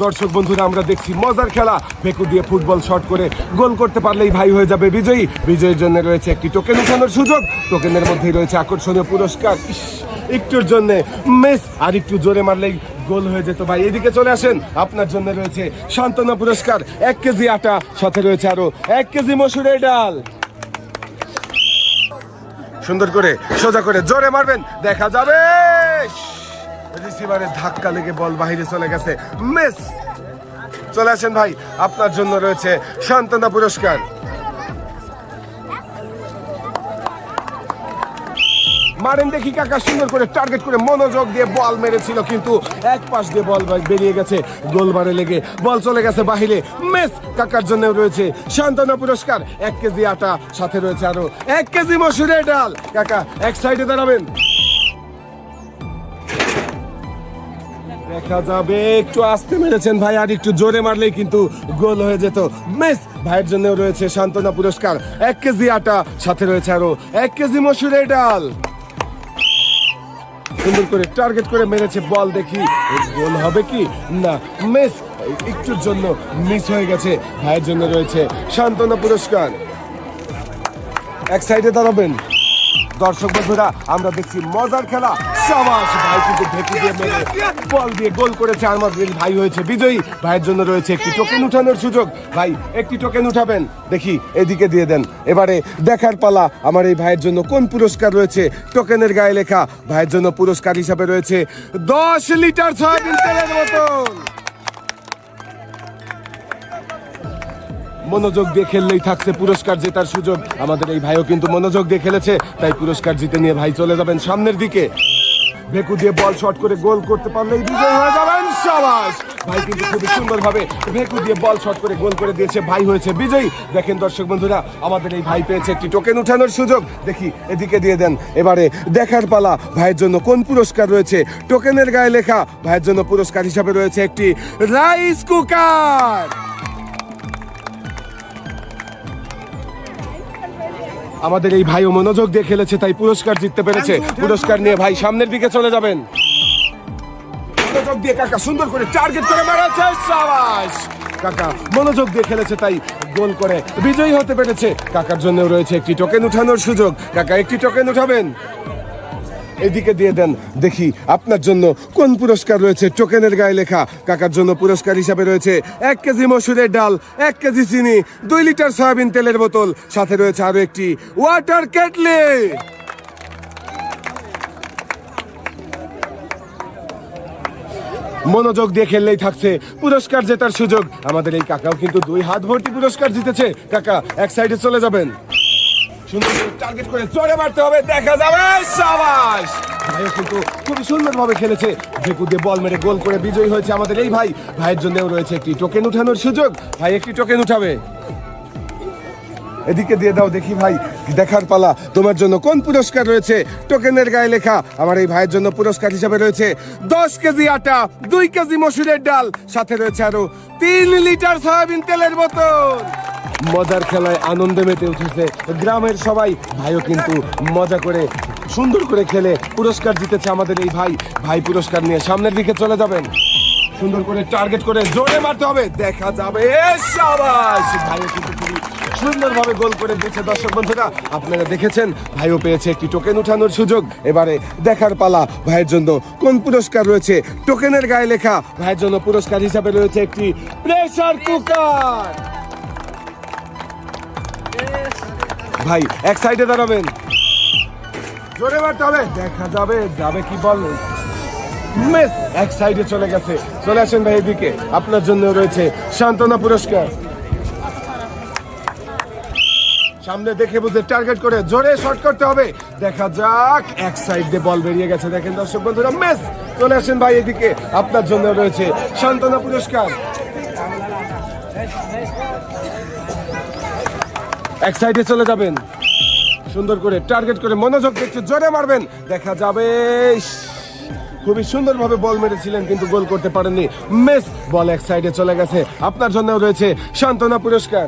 দর্শক বন্ধুরা আমরা দেখছি মজার খেলা। ভেকু দিয়ে ফুটবল শট করে গোল করতে পারলেই ভাই হয়ে যাবে বিজয়ী। বিজয়ীর জন্য রয়েছে একটি টোকেন উঠানোর সুযোগ। টোকেনের মধ্যেই রয়েছে আকর্ষণীয় পুরস্কার। একটুর জন্য মিস, আর একটু জোরে মারলেই গোল হয়ে যেত ভাই। এদিকে চলে আসেন, আপনার জন্য রয়েছে সান্ত্বনা পুরস্কার 1 কেজি আটা, সাথে রয়েছে আরো 1 কেজি মসুরের ডাল। সুন্দর করে সোজা করে জোরে মারবেন, দেখা যাবে রিসিভারের ধাক্কা লেগে বল বাইরে চলে গেছে, মিস। চলে আসেন ভাই, আপনার জন্য রয়েছে সান্ত্বনা পুরস্কার। মারেন দেখি কাকা, সুন্দর করে টার্গেট করে মনোযোগ দিয়ে বল মেরেছিল, কিন্তু এক পাশ দিয়ে বল বেরিয়ে গেছে, গোলবারে লেগে বল চলে গেছে বাহিরে, মিস। কাকার জন্য রয়েছে সান্ত্বনা পুরস্কার 1 কেজি আটা, সাথে রয়েছে আরো 1 কেজি মসুরের ডাল। কাকা এক সাইডে দাঁড়াবেন, দেখা যাবে একটু আস্তে মেরেছেন ভাই, আর একটু জোরে মারলেই কিন্তু গোল হয়ে যেত, মিস। ভাইয়ের জন্য রয়েছে সান্ত্বনা পুরস্কার 1 কেজি আটা, সাথে রয়েছে আরো 1 কেজি মসুরের ডাল। সুন্দর করে টার্গেট করে মেরেছে বল, দেখি গোল হবে কি না, মিস। একটুর জন্য মিস হয়ে গেছে। ভাইয়ের জন্য রয়েছে সান্ত্বনা পুরস্কার। এক সাইডে দাঁড়াবেন। দর্শক বন্ধুরা আমরা দেখছি মজার খেলা। সাবাস, ভাই কিন্তু ভেতু দিয়ে মেরে বল দিয়ে গোল করেছে, আমাদের ভাই হয়েছে বিজয়ী। ভাইয়ের জন্য রয়েছে একটি টোকেন উঠানোর সুযোগ। ভাই একটি টোকেন উঠাবেন, দেখি এদিকে দিয়ে দেন। এবারে দেখার পালা, আমার এই ভাইয়ের জন্য কোন পুরস্কার রয়েছে। টোকেনের গায়ে লেখা ভাইয়ের জন্য পুরস্কার হিসাবে রয়েছে 10 লিটার সয়াবিন তেলের বোতল। মনোযোগ দিয়ে খেললেই থাকছে পুরস্কার জেতার সুযোগ। আমাদের এই ভাইও কিন্তু মনোযোগ দিয়ে খেলেছে, তাই পুরস্কার জিতে নিয়ে ভাই চলে যাবেন সামনের দিকে। ভেকু দিয়ে বল শট করে গোল করতে পারলেই বিজয় হয়ে যাবেন। সাবাস, ভাই কিন্তু খুবই সুন্দরভাবে ভেকু দিয়ে বল শট করে গোল করে দিয়েছে, ভাই হয়েছে বিজয়ী। দেখেন দর্শক বন্ধুরা, আমাদের এই ভাই পেয়েছে একটি টোকেন উঠানোর সুযোগ। দেখি এদিকে দিয়ে দেন। এবারে দেখার পালা, ভাইয়ের জন্য কোন পুরস্কার রয়েছে। টোকেনের গায়ে লেখা ভাইয়ের জন্য পুরস্কার হিসাবে রয়েছে একটি রাইস কুকার। আমাদের এই ভাইও মনোযোগ দিয়ে খেলেছে, তাই পুরস্কার জিততে পেরেছে। পুরস্কার নিয়ে ভাই সামনের দিকে চলে যাবেন। মনোযোগ দিয়ে কাকা সুন্দর করে টার্গেট করে মারাচ্ছে, সাবাস। কাকা মনোযোগ দিয়ে খেলেছে, তাই গোল করে বিজয়ী হতে পেরেছে। কাকার জন্য রয়েছে একটি টোকেন উঠানোর সুযোগ। কাকা একটি টোকেন উঠাবেন, এদিকে দিয়ে দেন। দেখি আপনার জন্য কোন পুরস্কার রয়েছে। টোকেনের গায়ে লেখা কাকার জন্য পুরস্কার হিসাবে রয়েছে 1 কেজি মসুরের ডাল, 1 কেজি চিনি, 2 লিটার সয়াবিন তেলের বোতল, সাথে রয়েছে আরো একটি ওয়াটার কেটলি। মনোযোগ দিয়ে খেললেই থাকছে পুরস্কার জেতার সুযোগ। আমাদের এই কাকাও কিন্তু 2 হাত ভর্তি পুরস্কার জিতেছে। কাকা এক সাইডে চলে যাবেন। সুন্দর করে টার্গেট করে জোরে মারতে হবে, দেখা যাবে, সাবাস। ভাইও কিন্তু খুবই সুন্দরভাবে খেলেছে, ভেকু দিয়ে বল মেরে গোল করে বিজয়ী হয়েছে আমাদের এই ভাই। ভাইয়ের জন্যও রয়েছে একটি টোকেন উঠানোর সুযোগ। ভাই একটি টোকেন উঠাবে, এদিকে দিয়ে দাও। দেখি ভাই, দেখার পালা, তোমার জন্য কোন পুরস্কার রয়েছে। টোকেনের গায়ে লেখা আমার এই ভাইয়ের জন্য পুরস্কার হিসাবে রয়েছে 10 কেজি আটা, 2 কেজি মসুরের ডাল, সাথে রয়েছে আরো 3 লিটার সয়াবিন তেলের বোতল। মজার খেলায় আনন্দে মেতে উঠেছে গ্রামের সবাই। ভাইও কিন্তু মজা করে সুন্দর করে খেলে পুরস্কার জিতেছে আমাদের এই ভাই। ভাই পুরস্কার নিয়ে সামনের দিকে চলে যাবেন। সুন্দর করে টার্গেট করে জোরে মারতে হবে, দেখা যাবে, সাবাস। ভাইও কিন্তু খুবই সুন্দরভাবে গোল করে দিয়েছে। দর্শক বন্ধুরা আপনারা দেখেছেন, ভাইও পেয়েছে একটি টোকেন উঠানোর সুযোগ। এবারে দেখার পালা, ভাইয়ের জন্য কোন পুরস্কার রয়েছে। টোকেনের গায়ে লেখা ভাইয়ের জন্য পুরস্কার হিসাবে রয়েছে একটি প্রেসার কুকার। ভাই এক সাইডে দাঁড়াবেন, জোরে মারতে হবে, দেখা যাবে, যাবে কি বল, মিস। এক সাইডে চলে গেছে। চলে আসেন ভাই এদিকে, আপনার জন্য রয়েছে সান্ত্বনা পুরস্কার। সামনে দেখে বুঝে টার্গেট করে জোরে শট করতে হবে, দেখা যাক। এক সাইড দিয়ে বল বেরিয়ে গেছে, দেখেন দর্শক বন্ধুরা, মিস। চলে আসেন ভাই এদিকে, আপনার জন্য রয়েছে সান্ত্বনা পুরস্কার। এক সাইডে চলে যাবেন, সুন্দর করে টার্গেট করে মনোযোগ দেখতে জোরে মারবেন, দেখা যাবে। খুবই সুন্দরভাবে বল মেরেছিলেন, কিন্তু গোল করতে পারেননি, মিস। বল এক সাইডে চলে গেছে। আপনার জন্য রয়েছে সান্ত্বনা পুরস্কার।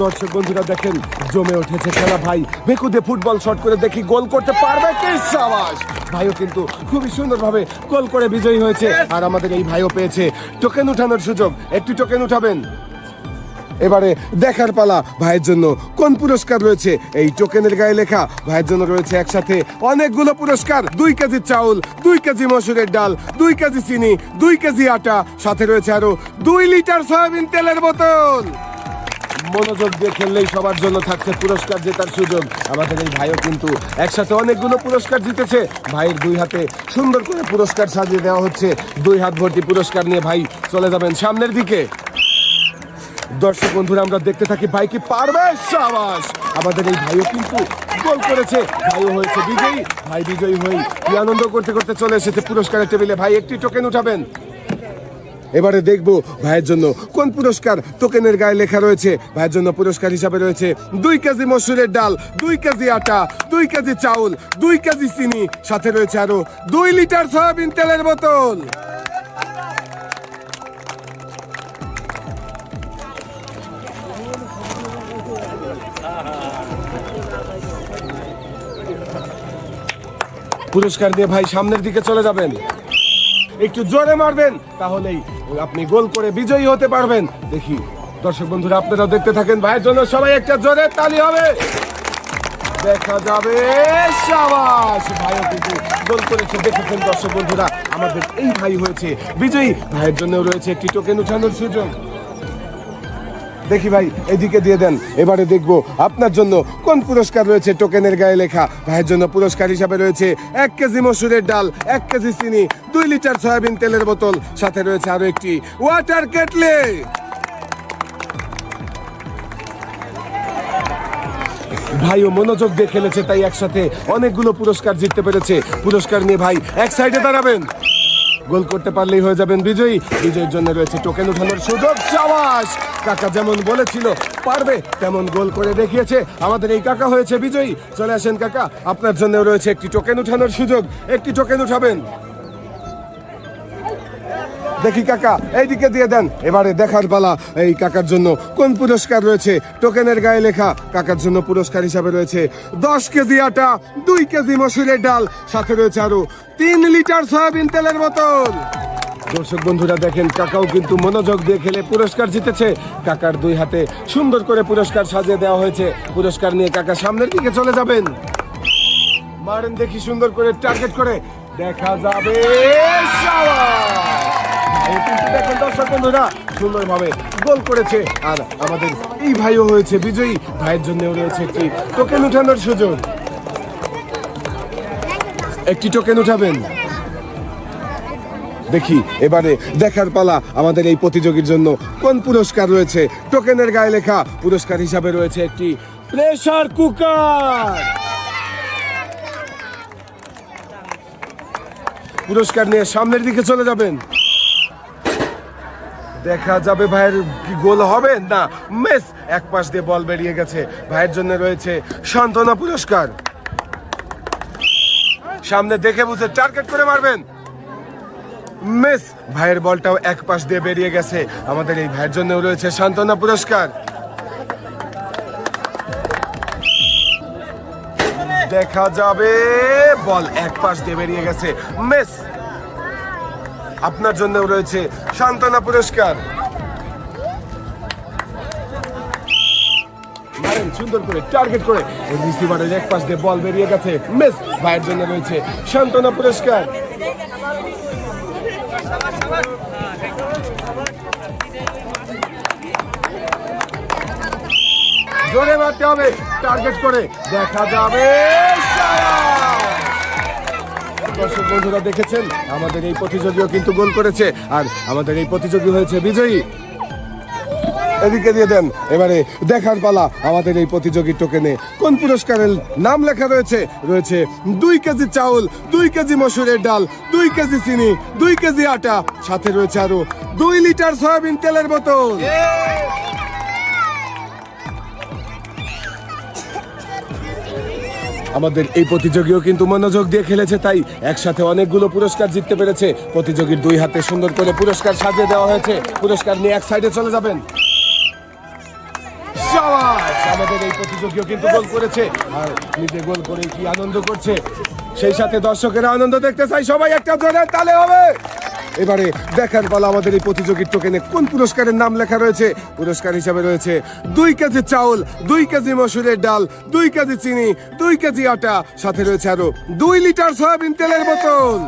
দর্শক বন্ধুরা দেখেন জমে উঠেছে খেলা ভাই। বেকুদে ফুটবল শট করে দেখি গোল করতে পারবে কি? সাবাস! ভাইও কিন্তু খুবই সুন্দরভাবে গোল করে বিজয়ী হয়েছে। আর আমাদের এই ভাইও পেয়েছে টোকেন উঠানোর সুযোগ। একটি টোকেন উঠাবেন। এবারে দেখার পালা ভাইয়ের জন্য কোন পুরস্কার রয়েছে। এই টোকেনের গায়ে লেখা ভাইয়ের জন্য রয়েছে একসাথে অনেকগুলো পুরস্কার। 2 কেজি চাউল, 2 কেজি মসুরের ডাল, 2 কেজি চিনি, 2 কেজি আটা, সাথে রয়েছে আরো 2 লিটার সয়াবিন তেলের বোতল। মনোযোগ দিয়ে খেললেই সবার জন্য থাকছে পুরস্কার জেতার সুযোগ। আমাদের এই ভাইও কিন্তু একসাথে অনেকগুলো পুরস্কার জিতেছে। ভাইয়ের 2 হাতে সুন্দর করে পুরস্কার সাজিয়ে দেওয়া হচ্ছে। 2 হাত ভর্তি পুরস্কার নিয়ে ভাই চলে যাবেন সামনের দিকে। দর্শক বন্ধুরা আমরা দেখতে থাকি ভাই কি পারবে। সাবাস! আমাদের এই ভাইও কিন্তু গোল করেছে। ভাইও হয়েছে বিজয়ী। ভাই বিজয়ী হয়ে কি আনন্দ করতে করতে চলে এসেছে পুরস্কারের টেবিলে। ভাই একটি টোকেন উঠাবেন। এবারে দেখবো ভাইয়ের জন্য কোন পুরস্কার টোকেনের গায়ে লেখা রয়েছে। ভাইয়ের জন্য পুরস্কার হিসাবে রয়েছে 2 কেজি মসুরের ডাল, 2 কেজি আটা, 2 কেজি চাউল, 2 কেজি চিনি, সাথে রয়েছে আরো 2 লিটার সয়াবিন তেলের বোতল। পুরস্কার দিয়ে ভাই সামনের দিকে চলে যাবেন। একটু জোরে মারবেন, তাহলেই আপনি গোল করে বিজয়ী হতে পারবেন। দেখি দর্শক বন্ধুরা আপনারাও দেখতে থাকেন। ভাইয়ের জন্য সবাই একটা জোরে তালি হবে। দেখা যাবে। সাবাস! ভাইও কিন্তু গোল করেছে। দেখেছেন দর্শক বন্ধুরা আমাদের এই ভাই হয়েছে বিজয়ী। ভাইয়ের জন্য রয়েছে একটি টোকেন উঠানোর সুযোগ। দেখি ভাই এদিকে দিয়ে দেন। এবারে দেখবো আপনার জন্য কোন পুরস্কার রয়েছে টোকেনের গায়ে লেখা। ভাইয়ের জন্য পুরস্কার হিসাবে রয়েছে 1 কেজি মসুরের ডাল, 1 কেজি চিনি, 2 লিটার সয়াবিন তেলের বোতল, সাথে রয়েছে আরো একটি ওয়াটার কেটলি। ভাইও মনোযোগ দিয়ে খেলেছে, তাই একসাথে অনেকগুলো পুরস্কার জিততে পেরেছে। পুরস্কার নিয়ে ভাই এক সাইডে দাঁড়াবেন। গোল করতে পারলেই হয়ে যাবেন বিজয়ী। বিজয়ের জন্য রয়েছে টোকেন উঠানোর সুযোগ। সাবাস! কাকা যেমন বলেছিল পারবে তেমন গোল করে দেখিয়েছে। আমাদের এই কাকা হয়েছে বিজয়ী। চলে আসেন কাকা, আপনার জন্য রয়েছে একটি টোকেন উঠানোর সুযোগ। একটি টোকেন উঠাবেন। দেখি কাকা এইদিকে দিয়ে দেন। এবারে দেখার পালা এই কাকার জন্য কোন পুরস্কার রয়েছে। টোকেনের গায়ে লেখা কাকার জন্য পুরস্কার হিসাবে রয়েছে 10 কেজি আটা, 2 কেজি মসুরের ডাল, সাথে রয়েছে আরো 3 লিটার সয়াবিন তেলের বোতল। দর্শক বন্ধুরা দেখেন কাকাও কিন্তু মনোযোগ দিয়ে খেলে পুরস্কার জিতেছে। কাকার 2 হাতে সুন্দর করে পুরস্কার সাজিয়ে দেওয়া হয়েছে। পুরস্কার নিয়ে কাকা সামনের দিকে চলে যাবেন। মারেন দেখি সুন্দর করে টার্গেট করে। দেখা যাবে। দেখেন দর্শক বন্ধুরা সুন্দরভাবে গোল করেছে। আর আমাদের এই ভাইও হয়েছে বিজয়ী। ভাইয়ের জন্য রয়েছে একটি টোকেন উঠানোর সুযোগ। একটি টোকেন উঠাবেন। দেখি এবারে দেখার পালা আমাদের এই প্রতিযোগীর জন্য কোন পুরস্কার রয়েছে। টোকেনের গায়ে লেখা পুরস্কার হিসাবে রয়েছে একটি প্রেসার কুকার। পুরস্কার নিয়ে সামনের দিকে চলে যাবেন। দেখা যাবে ভাইয়ের কি গোল হবে না মিস। এক পাশ দিয়ে বল বেরিয়ে গেছে। ভাইয়ের জন্য রয়েছে সান্ত্বনা পুরস্কার। সামনে দেখে বুঝে টার্গেট করে মারবেন। মিস। ভাইয়ের বলটাও এক পাশ দিয়ে বেরিয়ে গেছে। আমাদের এই ভাইয়ের জন্য রয়েছে সান্ত্বনা পুরস্কার। দেখা যাবে। বল এক পাশ দিয়ে বেরিয়ে গেছে। মিস। আপনার জন্য রয়েছে সান্ত্বনা পুরস্কার। সুন্দর করে টার্গেট করে রিসিভারের এক পাশ দিয়ে বল বেরিয়ে গেছে। মিস। ভাইয়ের জন্য রয়েছে সান্ত্বনা পুরস্কার। জোরে মারতে হবে টার্গেট করে। দেখা যাবে। দর্শক বন্ধুরা দেখেছেন আমাদের এই প্রতিযোগীও কিন্তু গোল করেছে। আর আমাদের এই প্রতিযোগী হয়েছে বিজয়ী। এদিকে দিয়ে দেন। এবারে দেখার পালা আমাদের এই প্রতিযোগীর টোকেনে কোন পুরস্কারের নাম লেখা রয়েছে। রয়েছে 2 কেজি চাউল, 2 কেজি মসুরের ডাল, 2 কেজি চিনি, 2 কেজি আটা, সাথে রয়েছে আরো 2 লিটার সয়াবিন তেলের বোতল। আমাদের এই প্রতিযোগীও কিন্তু মনোযোগ দিয়ে খেলেছে, তাই একসাথে অনেকগুলো পুরস্কার জিততে পেরেছে। প্রতিযোগীর 2 হাতে সুন্দর করে পুরস্কার সাজিয়ে দেওয়া হয়েছে। পুরস্কার নিয়ে এক সাইডে চলে যাবেন। আমাদের এই প্রতিযোগীও কিন্তু গোল করেছে আর নিজে গোল করে কি আনন্দ করছে, সেই সাথে দর্শকেরা আনন্দ দেখতে চাই, সবাই একটা জোরে তালে হবে। এবারে দেখার পালা আমাদের এই প্রতিযোগীর টোকেনে কোন পুরস্কারের নাম লেখা রয়েছে। পুরস্কার হিসাবে রয়েছে 2 কেজি চাউল, 2 কেজি মসুরের ডাল, 2 কেজি চিনি, 2 কেজি আটা, সাথে রয়েছে আরো 2 লিটার সয়াবিন তেলের বোতল।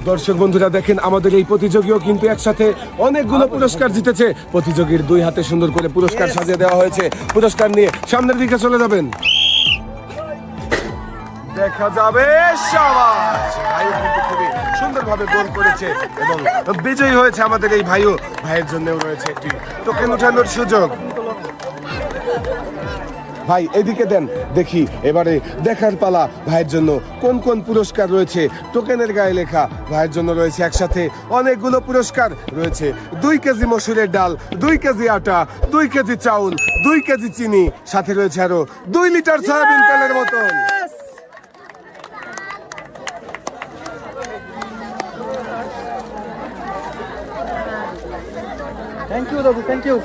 দর্শক বন্ধুরা দেখেন, আমাদের এই প্রতিযোগীও কিন্তু একসাথে অনেকগুলো পুরস্কার জিতেছে। প্রতিযোগীর 2 হাতে সুন্দর করে পুরস্কার সাজিয়ে দেওয়া হয়েছে। পুরস্কার নিয়ে সামনের দিকে চলে যাবেন, দেখা যাবে। শাবাশ, ভাইও কিন্তু খুবই সুন্দরভাবে গোল করেছে এবং বিজয়ী হয়েছে আমাদের এই ভাইও। ভাইয়ের জন্যও রয়েছে একটি টোকেন ওঠানোর সুযোগ। ভাই এদিকে দেন দেখি, এবারে দেখার পালা ভাইয়ের জন্য কোন কোন পুরস্কার রয়েছে। টোকেনের গায়ে লেখা ভাইয়ের জন্য রয়েছে একসাথে অনেকগুলো পুরস্কার রয়েছে। 2 কেজি মসুরের ডাল, 2 কেজি আটা, 2 কেজি চাউল, 2 কেজি চিনি, সাথে রয়েছে আরো 2 লিটার সয়াবিন তেলের বোতল। থ্যাংক ইউ দাদু, থ্যাংক ইউ।